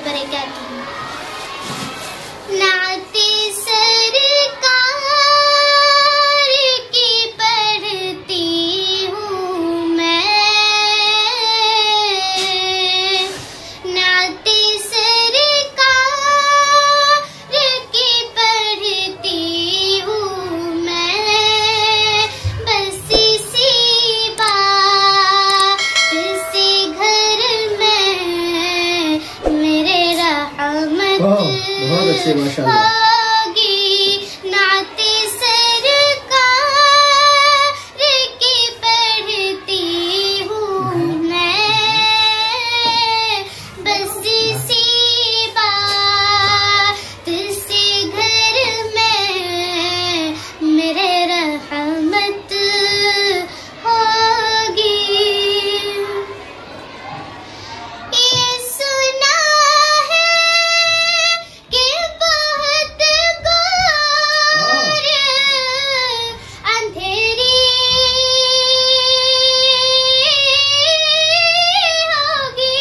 वबरकातुहू। नाते सरकार की पढ़ती हूँ मैं, नाते सरकार की पढ़ती हूँ मैं, बस इसी बात से घर में मेरे रहमत बहुत अच्छे माशाअल्लाह। होगी। नाते सरकार की पढ़ती हूँ मैं, बस इसी बात से घर में मेरे रहमत होगी। ये सुना है कि बहुत घोर अंधेरी होगी।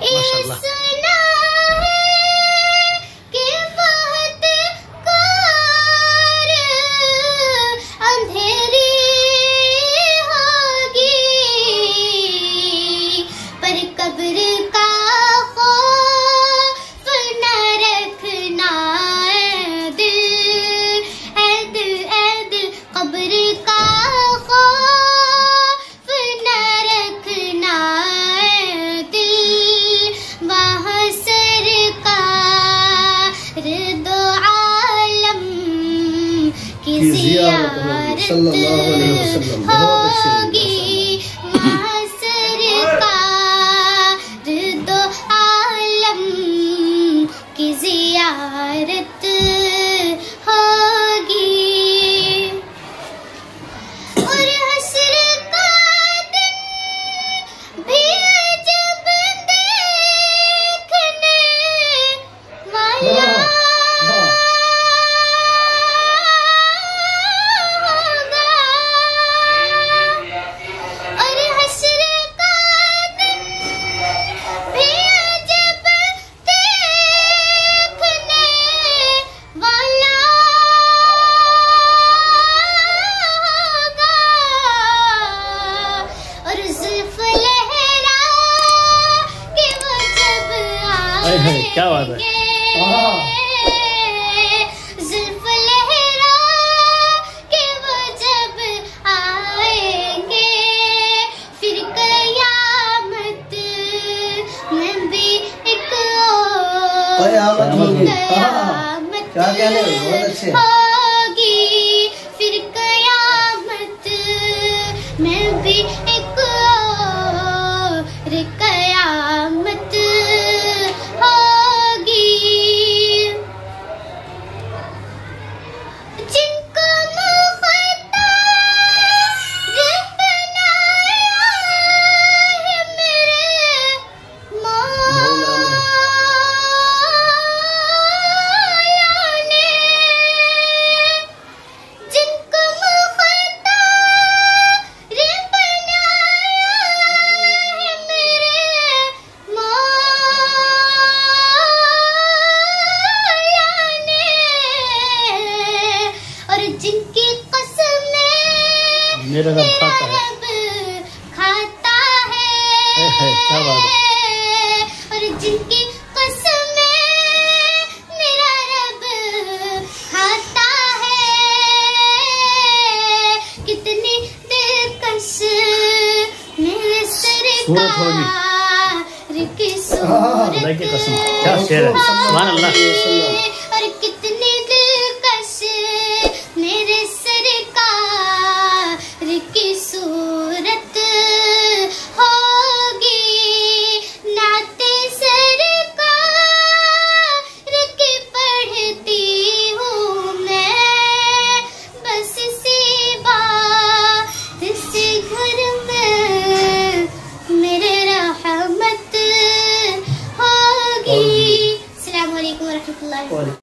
ये सुना है कि बहुत घोर अंधेरी होगी, पर कब्र का खौफ न रखना ऐ दिल, ऐ दिल, ऐ दिल, कब्र का खौफ न रखना ऐ दिल, वहाँ सरकार दो आलम की ज़ियारत सल्लल्लाहु अलैहि वसल्लम। बहुत अच्छे होगी। वहाँ सरकार दो आलम की ज़ियारत होगी। और हश्र का दिन भी जब देखने वाला होगा, और हश्र का दिन भी जब देखने वाला होगा, और जुल्फ लहरा के वो जब आएंगे, क्या बात है। जुल्फ लहरा के वो जब आएंगे, फिर कयामत में भी एक कयामत होगी। कयामत क्या कह रहे हो? बहुत अच्छे। होगी, फिर कयामत में भी एक और कयामत होगी। जिनको मुख्तार बनाया है मेरे मौला ने, जिनको मुख्तार बनाया है मेरे मौला ने, और जिनकी कसम मेरा रब खाता है। रब खाता क्या बात है, और जिनकी कसम मेरा रब खाता है। कितनी दिलकश मेरे सूरत होगी। सरकार की सूरत खुदा की कसम, क्या शेर है, सुभान अल्लाह।